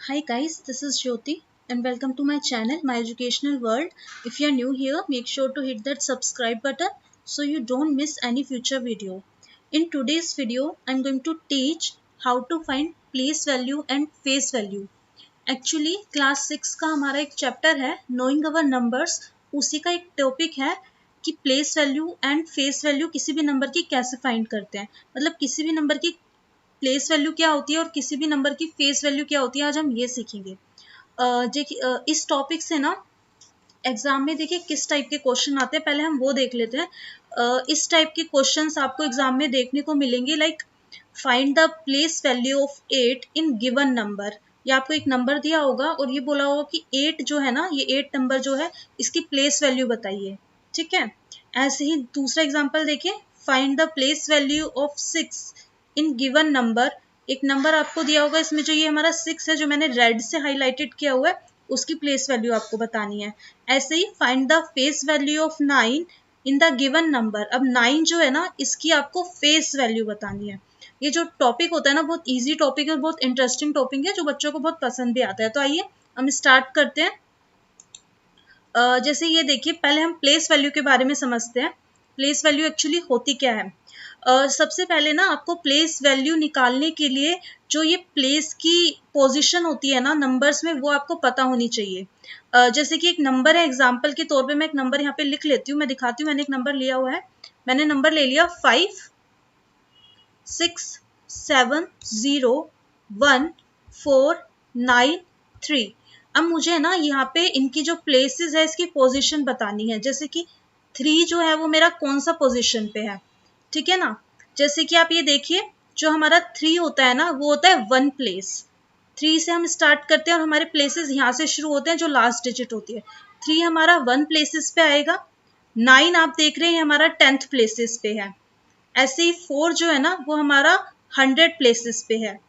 Hi guys, this is Jyoti and welcome to my channel, My Educational World. If you are new here, make sure to hit that subscribe button so you don't miss any future video. In today's video, I'm going to teach how to find place value and face value. Actually, class 6 का हमारा एक chapter है knowing अवर numbers, उसी का एक topic है कि place value and face value किसी भी नंबर की कैसे फाइंड करते हैं। मतलब किसी भी नंबर की प्लेस वैल्यू क्या होती है और किसी भी नंबर की फेस वैल्यू क्या होती है, आज हम ये सीखेंगे। इस टॉपिक से ना एग्जाम में देखिए किस टाइप के क्वेश्चन आते हैं, पहले हम वो देख लेते हैं। इस टाइप के क्वेश्चंस आपको एग्जाम में देखने को मिलेंगे, like find the place value of 8 in given number. या आपको एक नंबर दिया होगा और ये बोला होगा कि 8 जो है ना, ये 8 नंबर जो है इसकी प्लेस वैल्यू बताइए। ठीक है, ऐसे ही दूसरा एग्जाम्पल देखिए, find the place value of 6 in given number. एक नंबर आपको दिया होगा, इसमें जो ये हमारा 6 है जो मैंने रेड से हाईलाइटेड किया हुआ है, उसकी प्लेस वैल्यू आपको बतानी है। ऐसे ही find the face value of 9 in the given number. अब 9 जो है ना, इसकी आपको फेस वैल्यू बतानी है। ये जो टॉपिक होता है ना, बहुत इजी टॉपिक है, बहुत इंटरेस्टिंग टॉपिक है जो बच्चों को बहुत पसंद भी आता है। तो आइए हम स्टार्ट करते हैं। जैसे ये देखिए, पहले हम प्लेस वैल्यू के बारे में समझते हैं। प्लेस वैल्यू एक्चुअली होती क्या है। सबसे पहले ना आपको प्लेस वैल्यू निकालने के लिए जो ये प्लेस की पोजीशन होती है ना नंबर्स में, वो आपको पता होनी चाहिए। जैसे कि एक नंबर है, एग्जांपल के तौर पे मैं एक नंबर यहाँ पे लिख लेती हूँ, मैं दिखाती हूँ। मैंने एक नंबर लिया हुआ है, मैंने नंबर ले लिया 5 6 7 0 1 4 9 3। अब मुझे ना यहाँ पे इनकी जो प्लेसेस है इसकी पोजीशन बतानी है। जैसे कि 3 जो है वो मेरा कौन सा पोजीशन पे है, ठीक है ना। जैसे कि आप ये देखिए, जो हमारा 3 होता है ना, वो होता है 1 प्लेस। 3 से हम स्टार्ट करते हैं और हमारे प्लेसेस यहाँ से शुरू होते हैं, जो लास्ट डिजिट होती है। 3 हमारा 1 प्लेसेस पे आएगा। 9 आप देख रहे हैं हमारा 10th प्लेसेस पे है। ऐसे ही 4 जो है ना, वो हमारा 100 प्लेसेस पे है।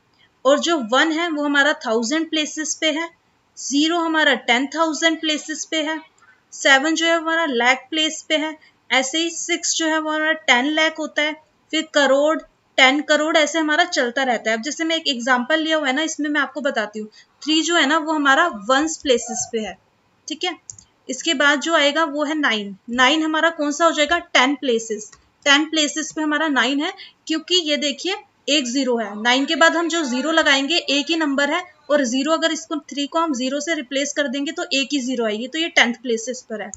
और जो 1 है वो हमारा 1000 प्लेसेस पे है। 0 हमारा 10,000 प्लेसेस पे है। 7 जो है हमारा लाख प्लेस पे है। ऐसे ही 6 जो है वो हमारा 10 लाख होता है। फिर करोड़, 10 करोड़, ऐसे हमारा चलता रहता है। अब जैसे मैं एक एग्जांपल लिया हुआ है ना, इसमें मैं आपको बताती हूँ। 3 जो है ना वो हमारा 1 प्लेसेस पे है, ठीक है। इसके बाद जो आएगा वो है 9। 9 हमारा कौन सा हो जाएगा, 10 प्लेसेस। 10 प्लेसेस पे हमारा 9 है, क्योंकि ये देखिए एक 0 है। 9 के बाद हम जो 0 लगाएंगे, एक ही नंबर है, और 0 अगर इसको 3 को हम 0 से रिप्लेस कर देंगे तो एक ही 0 आएगी, तो ये 10th प्लेसेस पर है।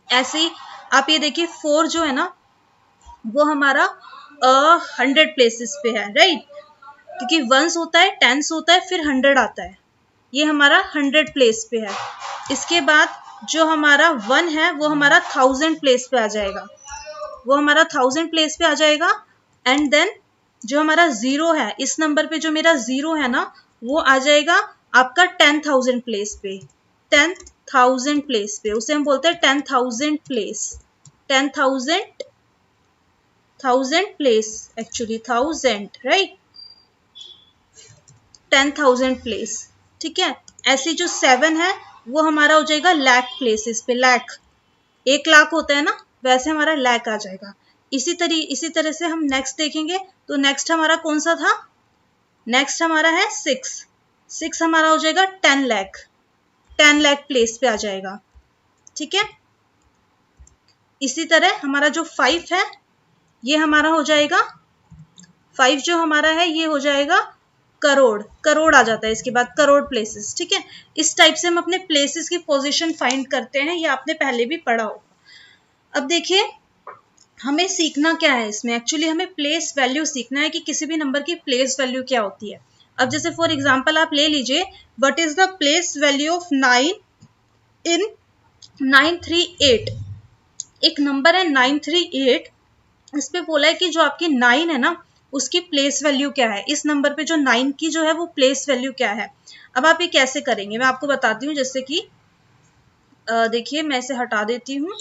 ऐसे ही आप ये देखिए 4 जो है ना, वो हमारा 100 प्लेसेस पे है, राइट। क्योंकि 1 होता है, 10 होता है, फिर 100 आता है। ये हमारा 100 प्लेस पे है। इसके बाद जो हमारा 1 है वो हमारा 1000 प्लेस पे आ जाएगा, वो हमारा 1000 प्लेस पे आ जाएगा। एंड देन जो हमारा 0 है, इस नंबर पे जो मेरा 0 है ना, वो आ जाएगा आपका 10,000 प्लेस पे। 10,000 प्लेस पे, उसे हम बोलते हैं 10,000 place. 10,000 place, actually 1000, right. 10,000 place, ठीक है। ऐसे जो 7 है वो हमारा हो जाएगा लाख प्लेसेस पे। लाख, 1 लाख होता है ना, वैसे हमारा लाख आ जाएगा। इसी तरह से हम नेक्स्ट देखेंगे। तो नेक्स्ट हमारा कौन सा था, नेक्स्ट हमारा है 6। 6 हमारा हो जाएगा 10 लाख। 10 लाख प्लेस पे आ जाएगा, ठीक है। इसी तरह हमारा जो 5 है, ये हमारा हो जाएगा 5 जो हमारा है ये हो जाएगा करोड़। करोड़ आ जाता है इसके बाद, करोड़ प्लेसेस, ठीक है। इस टाइप से हम अपने प्लेसेस की पोजीशन फाइंड करते हैं, ये आपने पहले भी पढ़ा होगा। अब देखिए हमें सीखना क्या है इसमें, एक्चुअली हमें प्लेस वैल्यू सीखना है कि किसी भी नंबर की प्लेस वैल्यू क्या होती है। अब जैसे फॉर एग्जांपल आप ले लीजिए, what is the place value of 9 इन 938। एक नंबर है 938, इस पे बोला है कि जो आपकी 9 है ना, उसकी प्लेस वैल्यू क्या है। इस नंबर पे जो 9 की जो है वो प्लेस वैल्यू क्या है। अब आप ये कैसे करेंगे, मैं आपको बताती हूँ। जैसे कि देखिए मैं इसे हटा देती हूँ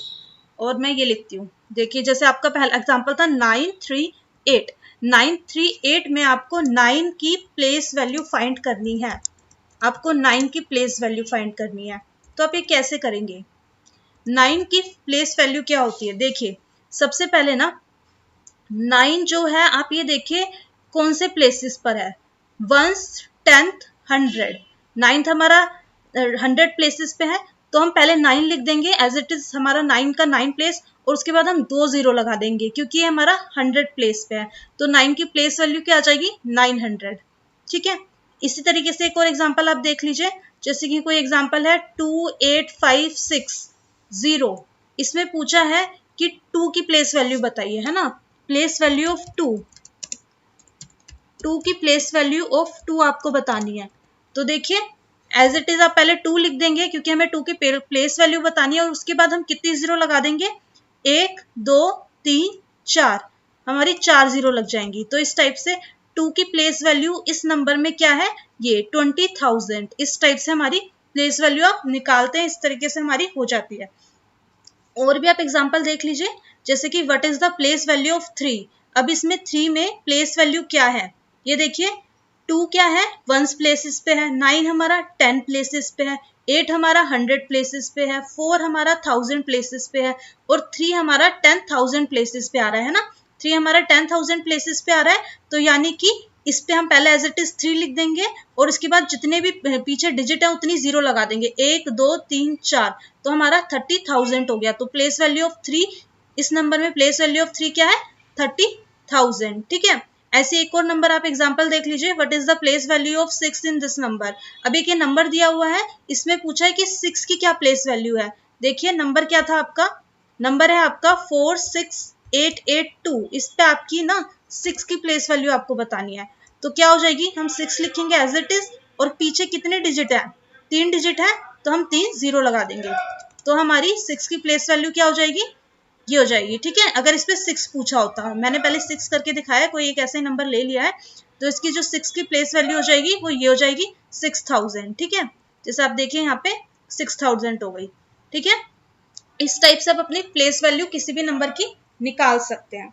और मैं ये लिखती हूँ। देखिए जैसे आपका पहला एग्जांपल था 938। 938 में आपको 9 की प्लेस वैल्यू फाइंड करनी है। आपको 9 की प्लेस वैल्यू फाइंड करनी है। तो आप ये कैसे करेंगे, 9 की प्लेस वैल्यू क्या होती है। देखिए सबसे पहले ना 9 जो है, आप ये देखिए कौन से प्लेसेस पर है, 1, 10, 100। नाइन्थ हमारा 100 प्लेसेस पे है, तो हम पहले 9 लिख देंगे एज इट इज हमारा 9 का 9 प्लेस, और उसके बाद हम 2 0 लगा देंगे क्योंकि ये हमारा 100 प्लेस पे है, तो 9 की प्लेस वैल्यू क्या आ जाएगी 900। ठीक है, इसी तरीके से एक और एग्जांपल आप देख लीजिए, जैसे कि कोई एग्जांपल है 28560, इसमें पूछा है कि 2 की प्लेस वैल्यू बताइए, है ना, प्लेस वैल्यू ऑफ 2 की प्लेस वैल्यू ऑफ 2 आपको बतानी है। तो देखिए एज इट इज आप पहले 2 लिख देंगे क्योंकि हमें 2 की प्लेस वैल्यू बतानी है, और उसके बाद हम कितनी 0 लगा देंगे, 1 2 3 4, हमारी 4 0 लग जाएंगी। तो इस टाइप से 2 की प्लेस वैल्यू इस नंबर में क्या है, ये 20,000, इस टाइप से हमारी प्लेस वैल्यू आप निकालते हैं, इस तरीके से हमारी हो जाती है। और भी आप एग्जांपल देख लीजिए, जैसे कि what is the place value of 3। अब इसमें 3 में प्लेस वैल्यू क्या है, ये देखिए 2 क्या है 1 प्लेसेस पे है, 9 हमारा 10 प्लेसेस पे है, 8 हमारा 100 प्लेसेस पे है, 4 हमारा 1000 प्लेसेस पे है, और 3 हमारा 10,000 प्लेसेस पे आ रहा है ना, 3 हमारा 10,000 प्लेसेस पे आ रहा है, तो यानी कि इस पे हम पहले एज इट इज 3 लिख देंगे, और इसके बाद जितने भी पीछे डिजिट है उतनी 0 लगा देंगे, 1 2 3 4, तो हमारा 30,000 हो गया। तो प्लेस वैल्यू ऑफ 3, इस नंबर में प्लेस वैल्यू ऑफ 3 क्या है 30,000। ठीक है, ऐसे एक और नंबर आप एग्जांपल देख लीजिए, what is the place value of 6 in this number. अब एक ये नंबर दिया हुआ है, इसमें पूछा है कि 6 की क्या प्लेस वैल्यू है। देखिए नंबर क्या था आपका, नंबर है आपका 46882, इस पे आपकी ना 6 की प्लेस वैल्यू आपको बतानी है। तो क्या हो जाएगी, हम 6 लिखेंगे एज इट इज, और पीछे कितने डिजिट है 3 डिजिट है, तो हम 3 0 लगा देंगे, तो हमारी 6 की प्लेस वैल्यू क्या हो जाएगी, ये हो जाएगी। ठीक है, अगर इस पे 6 पूछा होता, मैंने पहले 6 करके दिखाया, कोई एक ऐसे नंबर ले लिया है, तो इसकी जो 6 की प्लेस वैल्यू हो जाएगी वो ये हो जाएगी 6000। ठीक है, जैसे आप देखिए यहाँ पे 6000 हो गई। ठीक है, इस टाइप से आप अपनी प्लेस वैल्यू किसी भी नंबर की निकाल सकते हैं।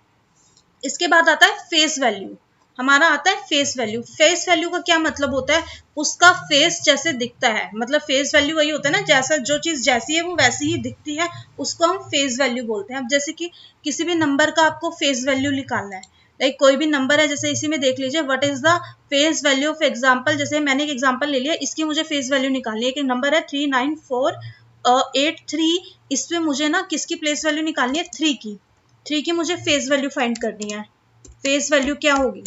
इसके बाद आता है फेस वैल्यू, हमारा आता है फेस वैल्यू। फेस वैल्यू का क्या मतलब होता है, उसका फेस जैसे दिखता है, मतलब फेस वैल्यू वही होता है ना, जैसा जो चीज जैसी है वो वैसी ही दिखती है, उसको हम फेस वैल्यू बोलते हैं। अब जैसे कि किसी भी नंबर का आपको फेस वैल्यू निकालना है, लाइक कोई भी नंबर है, जैसे इसी में देख लीजिए what is the face value of example, जैसे मैंने एक एग्जाम्पल ले लिया, इसकी मुझे फेस वैल्यू निकालनी है। एक नंबर है 39483, इसमें मुझे ना किसकी प्लेस वैल्यू निकालनी है, 3 की मुझे फेस वैल्यू फाइंड करनी है। फेस वैल्यू क्या होगी,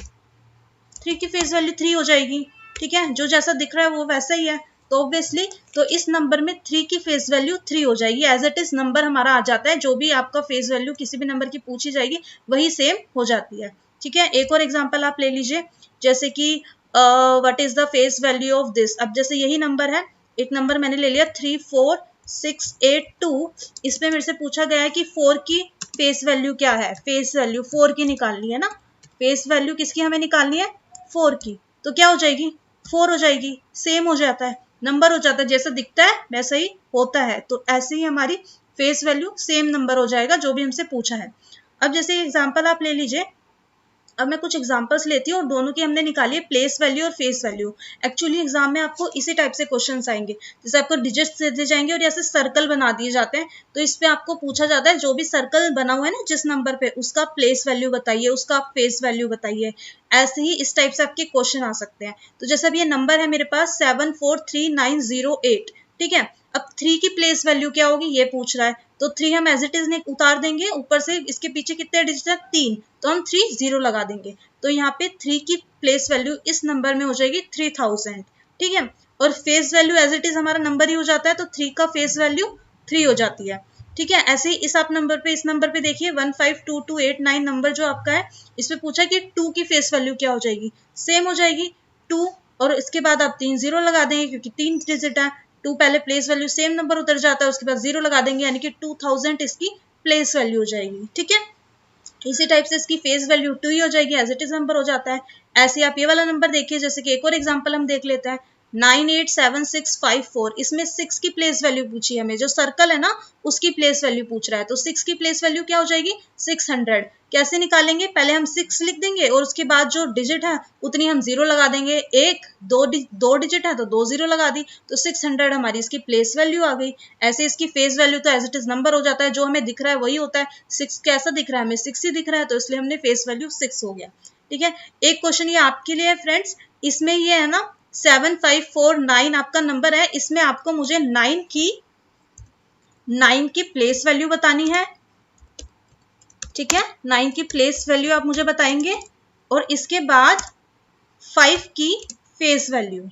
3 की फेस वैल्यू 3 हो जाएगी। ठीक है, जो जैसा दिख रहा है वो वैसा ही है, तो ऑब्वियसली तो इस नंबर में 3 की फेस वैल्यू 3 हो जाएगी, एज इट इज नंबर हमारा आ जाता है, जो भी आपका फेस वैल्यू किसी भी नंबर की पूछी जाएगी वही सेम हो जाती है। ठीक है, एक और एग्जांपल आप ले लीजिए, जैसे कि what is the face value of this. अब जैसे यही नंबर है, एक नंबर मैंने ले लिया 34682, इसमें मेरे से पूछा गया है कि 4 की फेस वैल्यू क्या है, फेस वैल्यू 4 की निकालनी है ना, फेस वैल्यू किसकी हमें निकालनी है 4 की, तो क्या हो जाएगी 4 हो जाएगी, सेम हो जाता है, नंबर हो जाता है, जैसा दिखता है वैसा ही होता है, तो ऐसे ही हमारी फेस वैल्यू सेम नंबर हो जाएगा जो भी हमसे पूछा है। अब जैसे एग्जांपल आप ले लीजिए, अब मैं कुछ एग्जांपल्स लेती हूँ और दोनों की हमने निकाली है प्लेस वैल्यू और फेस वैल्यू। एक्चुअली एग्जाम में आपको इसी टाइप से क्वेश्चंस आएंगे, जैसे आपको डिजिट्स दे दिए जाएंगे और ऐसे सर्कल बना दिए जाते हैं, तो इस पे आपको पूछा जाता है जो भी सर्कल बना हुआ है ना जिस नंबर पे, उसका प्लेस वैल्यू बताइए, उसका फेस वैल्यू बताइए, ऐसे ही इस टाइप से आपके क्वेश्चन आ सकते हैं। तो जैसे अब ये नंबर है मेरे पास 743908, ठीक है, अब 3 की प्लेस वैल्यू क्या होगी ये पूछ रहा है, तो 3 हम एज इट इज उतार देंगे, ऊपर से इसके पीछे कितने डिजिट है 3, तो हम 3 0 लगा देंगे, तो यहाँ पे 3 की प्लेस वैल्यू इस नंबर में हो जाएगी 3000। ठीक है, और face value as it is हमारा नंबर ही हो जाता है, तो 3 का फेस वैल्यू 3 हो जाती है। ठीक है, ऐसे ही इस आप नंबर पे, इस नंबर पे देखिए 152289 नंबर जो आपका है, इसमें पूछा कि 2 की फेस वैल्यू क्या हो जाएगी, सेम हो जाएगी 2, और इसके बाद आप 3 0 लगा देंगे क्योंकि 3 डिजिट है, 2 पहले प्लेस वैल्यू सेम नंबर उतर जाता है, उसके बाद 0 लगा देंगे, यानी कि 2000 इसकी प्लेस वैल्यू हो जाएगी। ठीक है, इसी टाइप से इसकी फेस वैल्यू 2 ही हो जाएगी, एज इट इज नंबर हो जाता है। ऐसे आप ये वाला नंबर देखिए, जैसे कि एक और एग्जांपल हम देख लेते हैं 987654, इसमें 6 की प्लेस वैल्यू पूछी है हमें, जो सर्कल है ना उसकी प्लेस वैल्यू पूछ रहा है, तो 6 की प्लेस वैल्यू क्या हो जाएगी 600। कैसे निकालेंगे, पहले हम 6 लिख देंगे और उसके बाद जो डिजिट है उतनी हम 0 लगा देंगे, एक दो डिजिट है तो 2 0 लगा दी, तो 600 हमारी इसकी प्लेस वैल्यू आ गई। ऐसे इसकी फेस वैल्यू तो एज इट इज नंबर हो जाता है, जो हमें दिख रहा है वही होता है, 6 कैसा दिख रहा है हमें 6 ही दिख रहा है, तो इसलिए हमने फेस वैल्यू 6 हो गया। ठीक है, एक क्वेश्चन ये आपके लिए है फ्रेंड्स, इसमें ये है ना 7549 आपका नंबर है, इसमें आपको मुझे 9 की प्लेस वैल्यू बतानी है, ठीक है। 9 की प्लेस वैल्यू आप मुझे बताएंगे और इसके बाद 5 की फेस वैल्यू,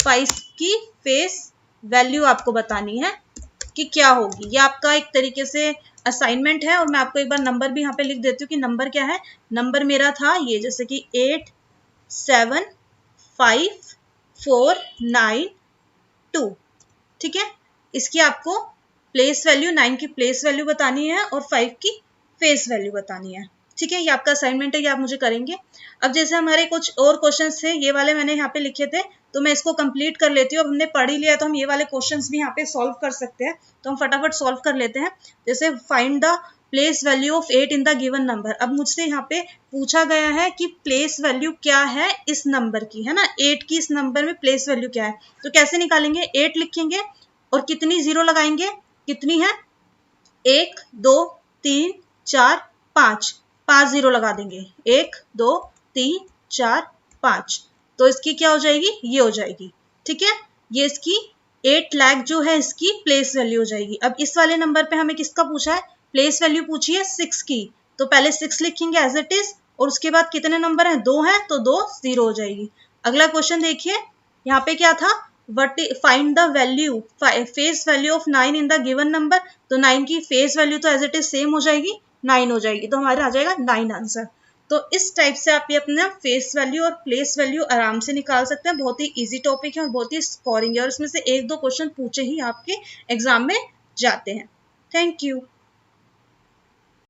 5 की फेस वैल्यू आपको बतानी है कि क्या होगी। ये आपका एक तरीके से असाइनमेंट है और मैं आपको एक बार नंबर भी यहाँ पे लिख देती हूँ कि नंबर क्या है। नंबर मेरा था ये, जैसे कि 87549 ठीक है। इसकी आपको प्लेस वैल्यू, 9 की प्लेस वैल्यू बतानी है और 5 की फेस वैल्यू बतानी है, ठीक है। ये आपका असाइनमेंट है, ये आप मुझे करेंगे। अब जैसे हमारे कुछ और क्वेश्चंस थे, ये वाले मैंने यहाँ पे लिखे थे, तो मैं इसको कंप्लीट कर लेती हूँ। अब हमने पढ़ ही लिया तो हम ये वाले क्वेश्चंस भी यहाँ पे सॉल्व कर सकते हैं, तो हम फटाफट सॉल्व कर लेते हैं। जैसे find the place value of 8 in the given number. अब मुझसे यहाँ पे पूछा गया है कि प्लेस वैल्यू क्या है इस नंबर की, है ना, 8 की इस नंबर में प्लेस वैल्यू क्या है। तो कैसे निकालेंगे, 8 लिखेंगे और कितनी जीरो लगाएंगे, कितनी है 1 2 3 4 5, 5 जीरो लगा देंगे, 1 2 3 4 5, तो इसकी क्या हो जाएगी, ये हो जाएगी, ठीक है। ये इसकी 8 लाख जो है इसकी प्लेस वैल्यू हो जाएगी। अब इस वाले नंबर पे हमें किसका पूछा है, प्लेस वैल्यू पूछी है 6 की, तो पहले 6 लिखेंगे एज इट इज और उसके बाद कितने नंबर हैं, 2 हैं, तो 2 जीरो हो जाएगी। अगला क्वेश्चन देखिए, यहाँ पे क्या था, find the value face value of 9 in the given number. तो 9 की फेस वैल्यू तो एज इट इज सेम हो जाएगी, 9 हो जाएगी, तो हमारा आ जाएगा 9 आंसर। तो इस टाइप से आप ये अपना फेस वैल्यू और प्लेस वैल्यू आराम से निकाल सकते हैं। बहुत ही इजी टॉपिक है और बहुत ही स्कोरिंग है और इसमें से 1-2 क्वेश्चन पूछे ही आपके एग्जाम में जाते हैं। Thank you.